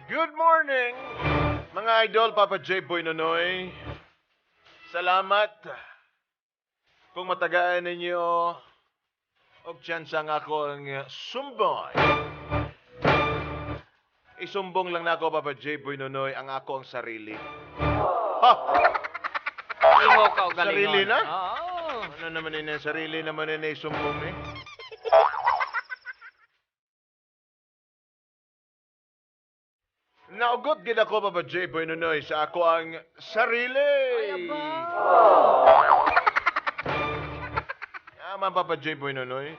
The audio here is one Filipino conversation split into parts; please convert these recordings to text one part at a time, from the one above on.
Good morning, mga idol, Papa J. Boy Nonoy. Salamat kung matagaan ninyo og tsansa nga ako ang sumbong. Isumbong lang na ako, Papa J. Boy Nonoy, ang ako ang sarili. Ha! Imo ka og galingon. Sarili na? Oo. Ano naman yun, sarili naman yun, isumbong eh. Naugot gid ako, Papa J. Boy Nonoy, sa ako ang sarili. Ay, aba. Yaman, Papa J. Boy Nonoy.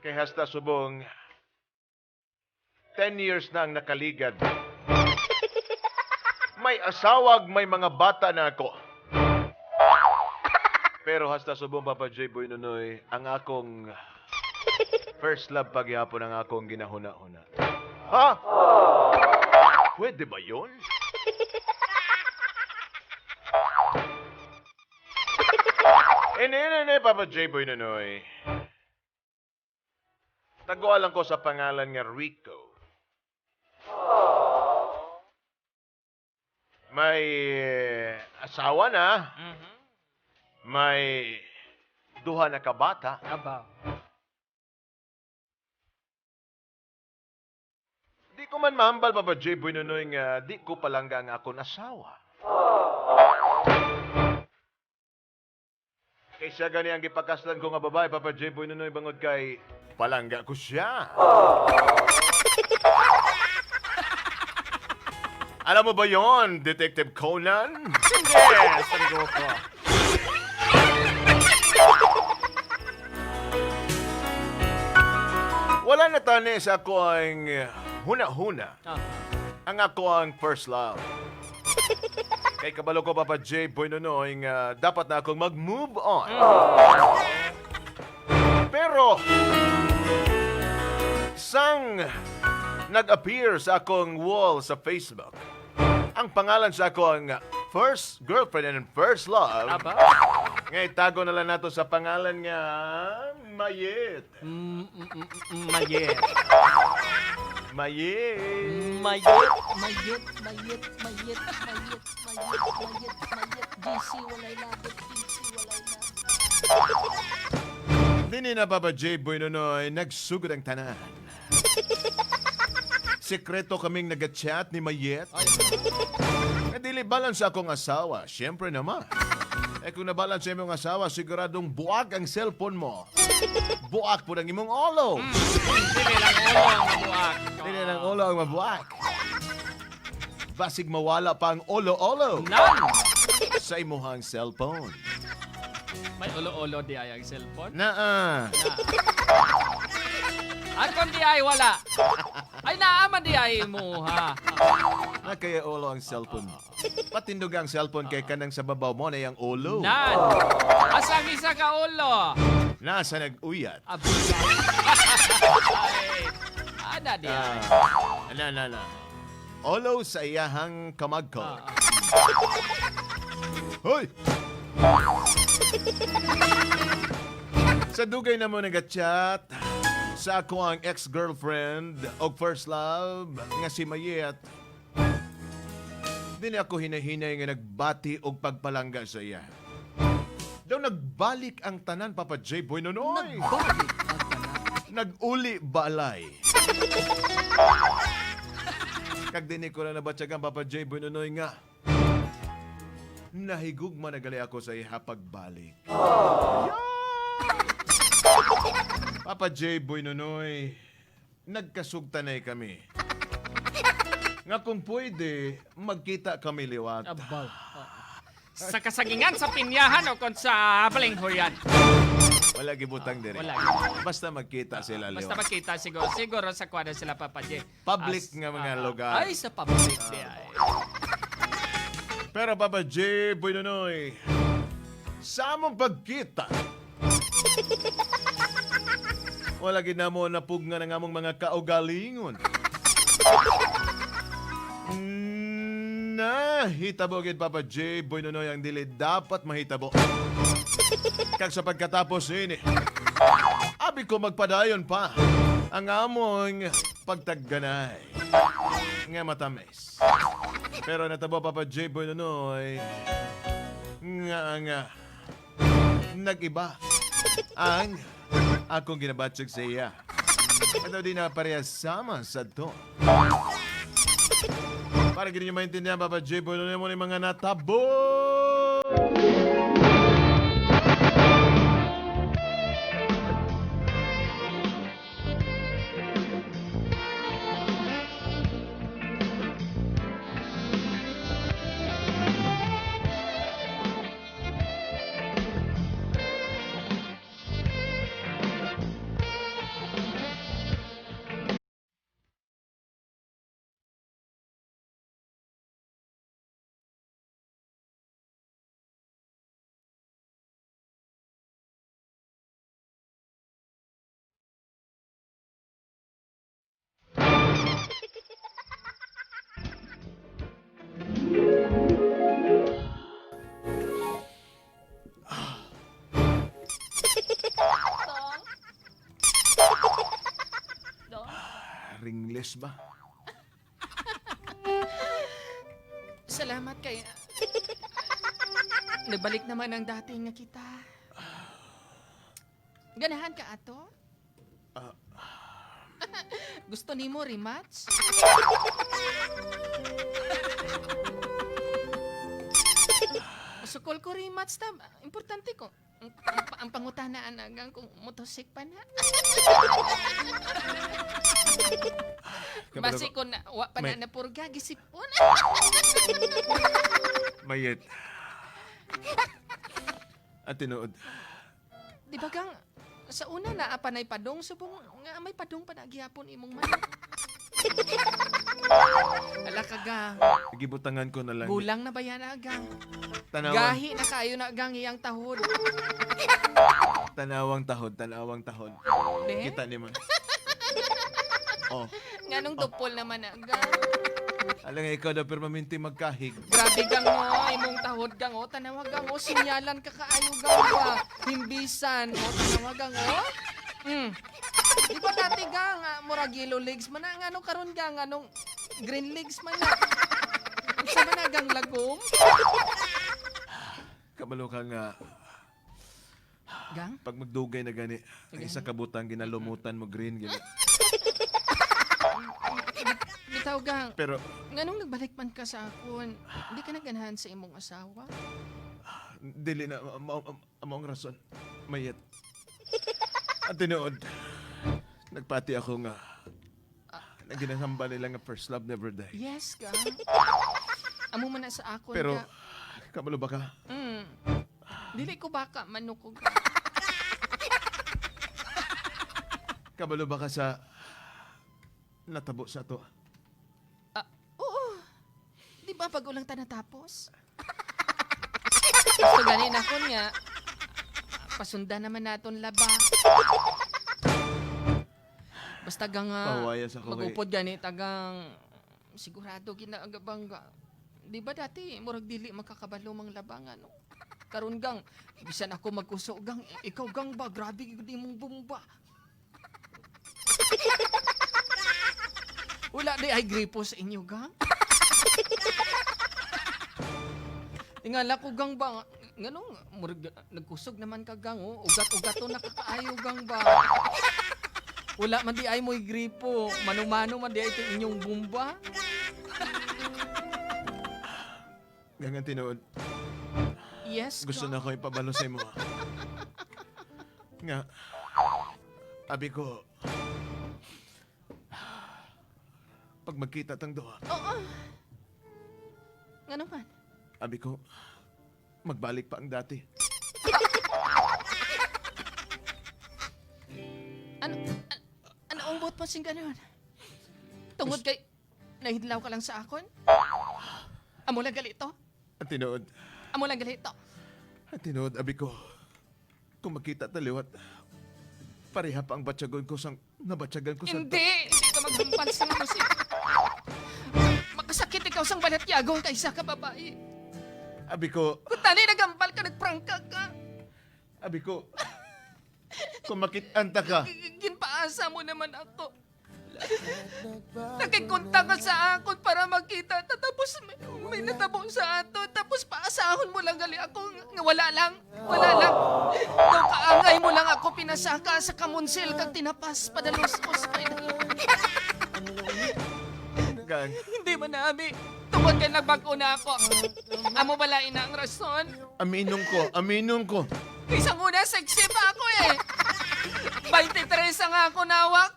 Kay hasta subong 10 years na ang nakaligad. May asawag, may mga bata na ako. Pero hasta subong, Papa J. Boy Nonoy, ang akong first love paghihapon ang akong ginahuna-huna. Ha? Pwede ba yun? Ine, Papa J. Boy Nonoy. Tagualan ko sa pangalan nga Rico. May asawa na, Mhm. may duha na kabata. Aba. Di ko man mahambal, Papa J. Boy Nonoy, nga di ko palangga ang akong asawa. Kaysa gani ang gipakaslan ko nga babae, Papa J. Boy Nonoy, bangod kay palangga ko siya. Alam mo ba yon, Detective Conan? Yes, sabi ko. Wala na tani sa ako ang huna-huna. Ah. Ang ako ang first love. Kay kabalo ko, Papa J. Boy Nonoy, nga dapat na akong mag-move on. Pero, sang nag-appear sa akong wall sa Facebook, ang pangalan sa akong first girlfriend and first love, Aba. ngay tago na lang nato sa pangalan nga Mayet. Mayet. Mayet. Mayet. GC walay labot, GC walay labot. Dini na, Papa J. Boy Nonoy, nagsugod ang tanan. Sekreto kaming nag-chat ni Mayet. Ay, Nadili balance sa akong asawa. Siyempre naman. Kung nabalance sa imong asawa, siguradong buwag ang cellphone mo. Buwag po ng imong olo. dili lang ulo ang mabuak. Dili ng olo ang mabuwag. Basig mawala pa ang olo-olo Nan. sa imuhang cellphone. May ulo-ulo di ay ang cellphone. Naa. Ang di ay wala. Ay naaman di ay mo ha. Na kaya olo ang cellphone mo. Patindog ang cellphone kay kanang sa babaw mo na yung olo. Nan. Asang isa ka ulo. Nasa nag-uyat. Aba. Ay. Ana di ay. Na. Olo sa iyahang kamagko. Hoy! Sa dugay na mo nag-chat sa ako ang ex-girlfriend o first love nga si Mayet. Dili ako hinahinay nga nagbati og pagpalangga sa iya. Daw nagbalik ang tanan, Papa J. Boy Nonoy. Nagbalik ang tanan. Nag-uli balay. Kag dinig ko na nabatsagan, Papa J. Boy Nonoy, nga nahigugma na gali ako sa iya pagbalik. Papa J. Boy Nonoy, nagkasugtanay kami. Nga kung pwede, magkita kami liwat. Abaw. Sa kasagingan sa pinyahan o kung sa balinghoyan. Wala gibutang diri. Wala. Basta magkita sila Basta liwat. magkita siguro. Siguro sa kwada sila papadye. Public nga mga lugar. Ay, sa public di ay. Pero Papa J. Boy Nonoy, sa among pagkita, wala gid na mo napugna ng among mga kaugalingon. Nahitabo gid, Papa J. Boy Nonoy, ang dili dapat mahitabo. Kag sa pagkatapos ini, abi ko magpadayon pa. ang among pagtagganay nga matamis. Pero natabo Papa J. Boy Nonoy nga nag-iba ang akong ginabatsog sa iya. Ito di na parehas sama sa to. Para gini nyo maintindihan, Papa J. Boy Nonoy mo ni mga natabo. Dong? Dong? Ringles ba? Salamat kay... Nabalik naman ang dati nga kita. Ganahan ka ato? Gusto nimo rematch? Sukol ko rematch ta. Importante ko. Ang pangutanaan hanggang kung motosik pa na. Basi ko na, wa pa na napurga, gisipon. Mayet. At tinuod. Di ba gang, sa una na apanay padong, subong nga may padong pa na gihapon imong man. Ala ka gang, Gibutangan ko na lang. gulang na ba yan gang? Tanawang, Gahi na kayo na gang iyang tahod. tanawang tahon. De? Kita ni man. Oh, Nganong dupol naman gang? alang ikaw daw permanente magkahig. Grabe gang mo, imong tahod gang o, tanawag gang o, sinyalan ka kaayo gang ba? Himbisan, o, tanawag gang o. Di ba dati gang, murag yellow legs man na, nganong karon gang, nganong green legs man na. Sa man na gang lagom? Kabalo ka nga, Gang? pag magdugay na gani, ang isa kabutang ginalumutan mo green gani. Bitaw gang, Pero, nganong nagbalik man ka sa akon? Hindi ka naganahan sa imong asawa? dili na, among rason. Mayet. At tinuod, nagpati ako nga, na ginahamba nila nga first love never die. Yes, gang. Amo man na sa akon Pero, ka. kabalo ba ka? Dili ko baka manukog. Kabalo ba ka sa natabo sa to? Oo. Di ba pag ulang ta natapos? Gusto ganin ako nga. Pasundan naman naton laba. Basta gang Pawayas ako kay... magupod gani tagang sigurado ginaagabangga. Di ba dati murag dili makakabalo mang labang ano. Karon gang bisan ako magkuso gang ikaw gang ba grabe gud imong bomba. Wala di ay gripo sa inyo gang. Tingala ko gang ba nganong murag nagkusog naman ka gang oh. Ugat-ugato nakakaayo gang ba. Wala man di ay mo'y gripo. Mano-mano man di ay ito inyong bomba. Gangan tinuod, Yes, gusto gang. na ako ipabalo sa imo. Nga, abi ko, pag magkita tang duha, Oo. Nga naman. abi ko, magbalik pa ang dati. Ano ang buot mo sing ganun? Tungod kay nahidlaw ka lang sa akon? Amo lang galito? At tinuod, Amo lang galito? abi ko, kung makita taliwat, pareha pa ang batsagon ko sang nabatsagan ko sa... Hindi! Hindi ka maghampan sa musik. Makasakit ikaw sang balat yagong kaysa ka babae. Abi ko, Kung tani nagampal ka, nagprangka ka. abi ko, Kung makitanta ka. Ginpaasa mo naman ako. Nakikunta ka sa akon para makita. Tapos may natabo sa ato. Tapos paasahon mo lang gali ako. Nga wala lang. Wala lang. Daw kaangay mo lang ako pinasaka sa kamunsil kag tinapas padalos-os. Gang. Hindi man nami. Tungkol kay nagbago na ako. Amo bala ina ang rason. Aminon ko. Isang una, sexy pa ako eh. 23 ang ako nawak.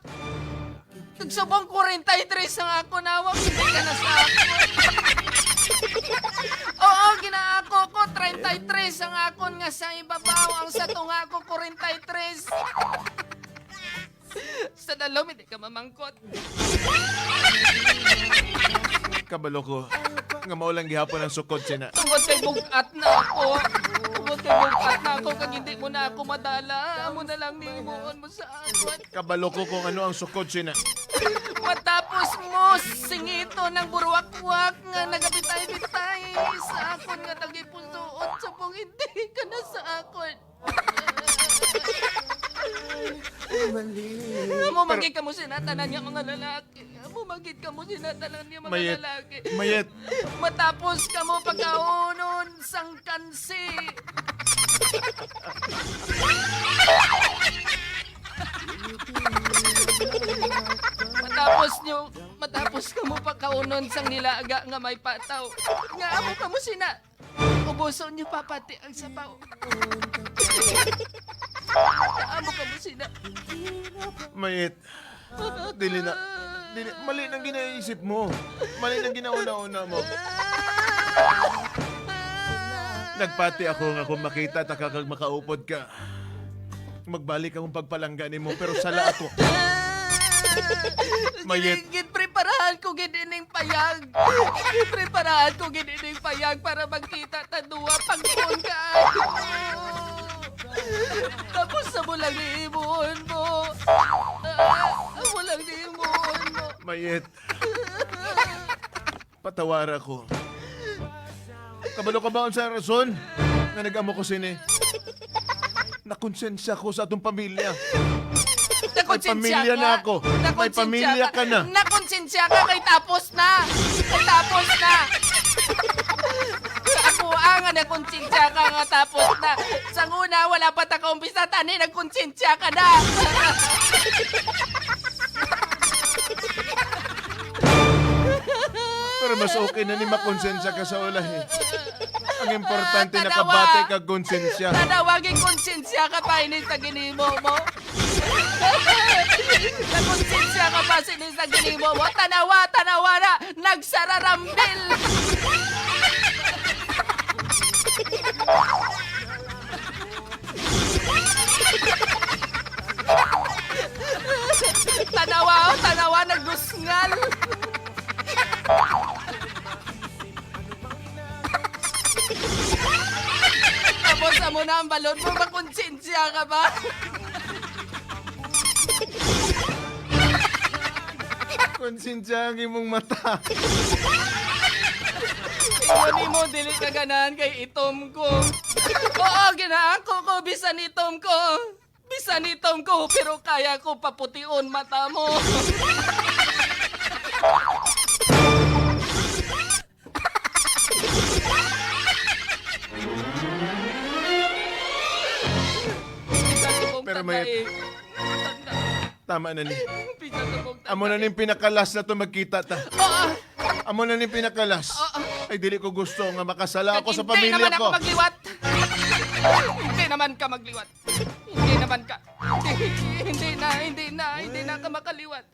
Nagsubong 43 ang ako nawak. Hindi ka na sa ako. Oo, ginaako ko. 33 ang akon nga sa ibabaw. Ang sa tunga ko, 43. Sa dalom, hindi ka mamangkot. Kabalo ko. Nga maulang gihapon ang sukod sina. Tungkol kay bugat na ako. Tungkol kay bugat na ako. Kag hindi mo na ako madala. Amo na lang nimuon mo sa akon. Kabalo ko kung ano ang sukod sina. Matapos mo singito ng buruwak-wak nga nagabitay-bitay sa akon nga nagipusuot subong hindi ka na sa akon. Mumagid ka mo sinatanan niya mga lalaki. Mumagid ka mo sinatanan niya mga Mayet. lalaki. Mayet. Matapos ka mo pagkaunon sang kansi. Matapos ka mo pagkaunon sang nilaga nga may pataw. Nga amo ka mo sina. Ubuson niyo pa pati ang sabaw. Amo ka mo sina. Mayet. Dili na. Mali nang ginaisip mo. Mali nang ginauna-una mo. Nagpati ako nga kung makita ta kag makaupod ka. Magbalik akong pagpalangganin mo pero sala ako. Mayet. Preparahan ko gidining payag. Preparahan ko gidining payag para magkita ta duwa pagkuon ka. Tapos sa mulang liimon mo. Mulang liimon mo. Mayet. Patawara ko. Kabalo ka ba sa rason na nag-amo ko sini? Nakonsensya ko sa atong pamilya. May pamilya na ako. May pamilya ka na. Nakonsensya ka kay tapos na. Kay tapos na. Ako nga nakonsensya ka nga tapos na. Sa una, wala pa ta kaumpisa tani, nagkonsensya ka na. Pero mas okay na ni makonsensya ka sa ulahin. Ang importante Tanawa. nakabate ka konsensya. Nanawaging konsensya ka pa ini sa ginimo mo. Nakonsensya ka pa sinis sa ginimo mo. Tanawa na. Nagsararambil. Tanawa, nagdusngal. Tapos mo na ang balon mo, makonsensya ka ba? Konsensya ang imong mata. Iyon mo, dili ka ganahan kay itom ko. Oo, ginaako ko, bisan itom ko. Bisan itom ko, pero kaya ko papution mata mo. Pero Mayet, tama na ni. Amo Amo na ni pinakalas na to magkita ta. Amo na ni pinakalas. Ay dili ko gusto nga makasala ako sa Hindi pamilya naman ko. ako magliwat. Hindi naman ka magliwat. Hindi naman ka. Hindi na ka makaliwat.